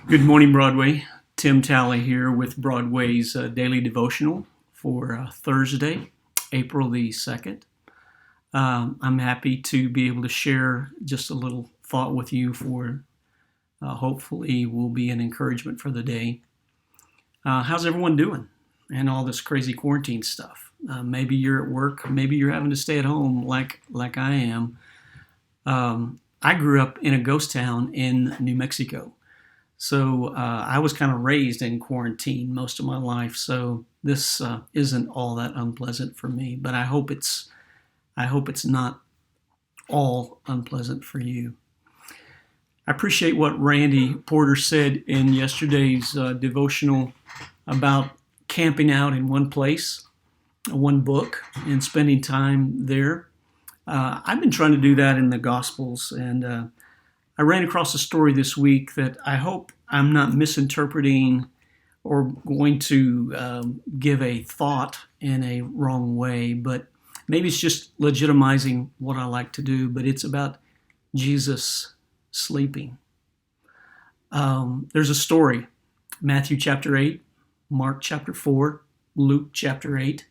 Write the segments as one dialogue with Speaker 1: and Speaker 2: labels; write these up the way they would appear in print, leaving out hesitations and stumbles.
Speaker 1: Good morning, Broadway. Tim Talley here with Broadway's daily devotional for Thursday, April the 2nd. I'm happy to be able to share just a little thought with you for hopefully will be an encouragement for the day. How's everyone doing? And all this crazy quarantine stuff. Maybe you're at work. Maybe you're having to stay at home like I am. I grew up in a ghost town in New Mexico. So I was kind of raised in quarantine most of my life, so this isn't all that unpleasant for me. But I hope it's not all unpleasant for you. I appreciate what Randy Porter said in yesterday's devotional about camping out in one place, one book, and spending time there. I've been trying to do that in the Gospels, and I ran across a story this week that I hope I'm not misinterpreting or going to give a thought in a wrong way, but maybe it's just legitimizing what I like to do, but it's about Jesus sleeping. There's a story, Matthew chapter 8, Mark chapter 4, Luke chapter 8.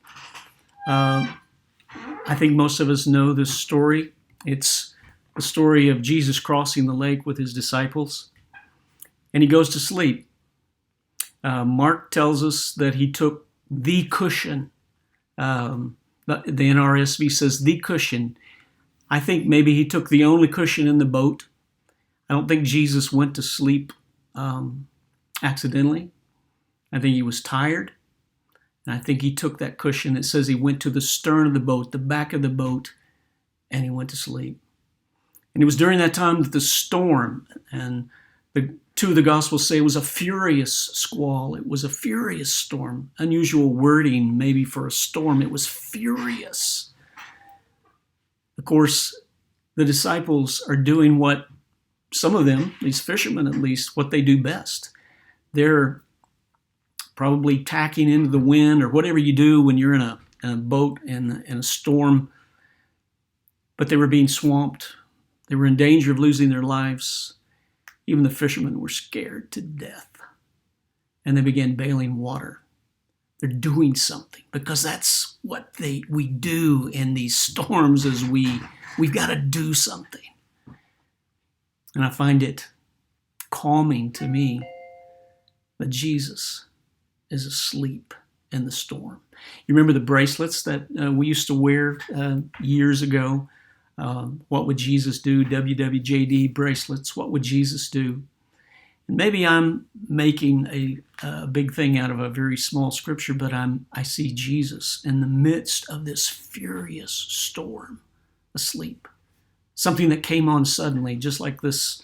Speaker 1: I think most of us know this story. It's the story of Jesus crossing the lake with his disciples, and he goes to sleep. Mark tells us that he took the cushion. The NRSV says the cushion. I think maybe he took the only cushion in the boat. I don't think Jesus went to sleep accidentally. I think he was tired, and I think he took that cushion. It says he went to the stern of the boat, the back of the boat, and he went to sleep. And it was during that time that the storm, and two of the Gospels say it was a furious squall. It was a furious storm. Unusual wording maybe for a storm. It was furious. Of course, the disciples are doing what some of them, these fishermen at least, what they do best. They're probably tacking into the wind or whatever you do when you're in a boat in a storm. But they were being swamped. They were in danger of losing their lives. Even the fishermen were scared to death. And they began bailing water. They're doing something because that's what we do in these storms is we've got to do something. And I find it calming to me that Jesus is asleep in the storm. You remember the bracelets that we used to wear years ago? What would Jesus do? WWJD bracelets. What would Jesus do? And maybe I'm making a big thing out of a very small scripture, but I see Jesus in the midst of this furious storm, asleep. Something that came on suddenly, just like this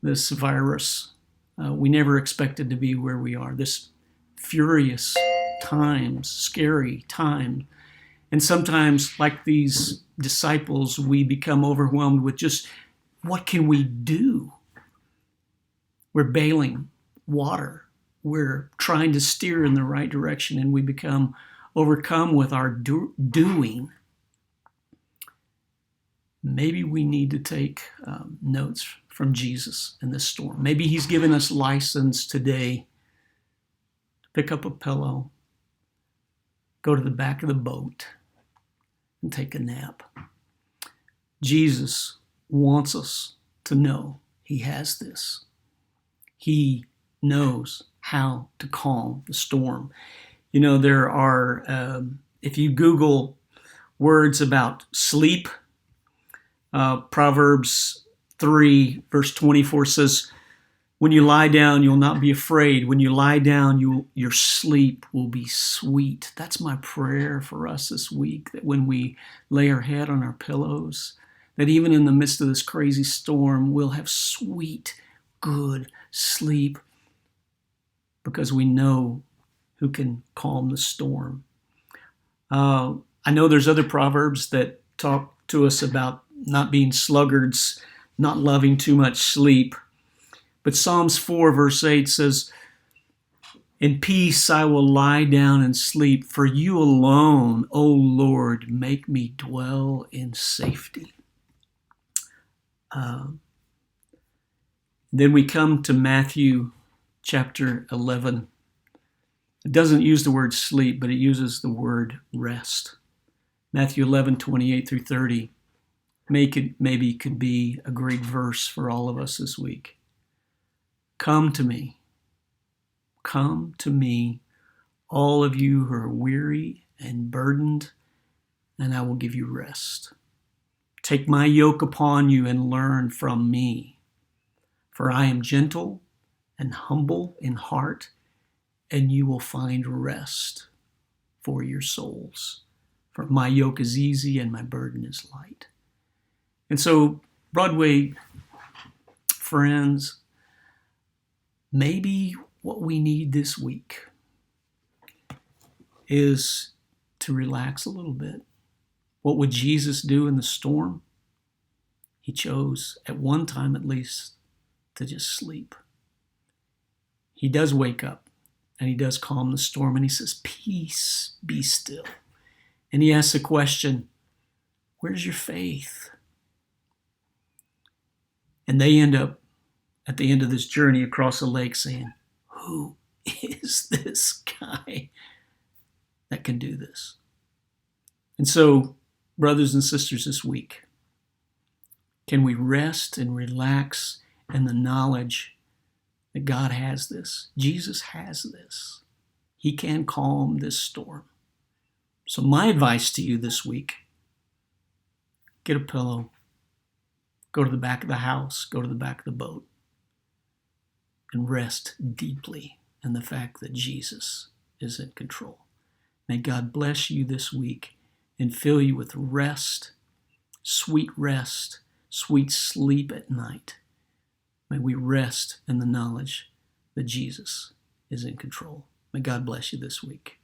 Speaker 1: virus. We never expected to be where we are. This furious times, scary time. And sometimes, like these disciples, we become overwhelmed with just, what can we do? We're bailing water. We're trying to steer in the right direction, and we become overcome with our doing. Maybe we need to take notes from Jesus in this storm. Maybe he's given us license today to pick up a pillow, go to the back of the boat, and take a nap. Jesus wants us to know he has this. He knows how to calm the storm. You know, there are, if you Google words about sleep, Proverbs 3 verse 24 says, when you lie down, you'll not be afraid. When you lie down, your sleep will be sweet. That's my prayer for us this week, that when we lay our head on our pillows, that even in the midst of this crazy storm, we'll have sweet, good sleep because we know who can calm the storm. I know there's other proverbs that talk to us about not being sluggards, not loving too much sleep. But Psalms 4 verse 8 says, in peace I will lie down and sleep, for you alone, O Lord, make me dwell in safety. Then we come to Matthew chapter 11. It doesn't use the word sleep, but it uses the word rest. Matthew 11:28 through 30 maybe could be a great verse for all of us this week. Come to me, all of you who are weary and burdened, and I will give you rest. Take my yoke upon you and learn from me, for I am gentle and humble in heart, and you will find rest for your souls. For my yoke is easy and my burden is light. And so, Broadway friends, maybe what we need this week is to relax a little bit. What would Jesus do in the storm? He chose, at one time at least, to just sleep. He does wake up, and he does calm the storm, and he says, peace, be still. And he asks the question, where's your faith? And they end up at the end of this journey across the lake saying, who is this guy that can do this? And so, brothers and sisters, this week, can we rest and relax in the knowledge that God has this? Jesus has this. He can calm this storm. So my advice to you this week, get a pillow, go to the back of the house, go to the back of the boat, and rest deeply in the fact that Jesus is in control. May God bless you this week and fill you with rest, sweet sleep at night. May we rest in the knowledge that Jesus is in control. May God bless you this week.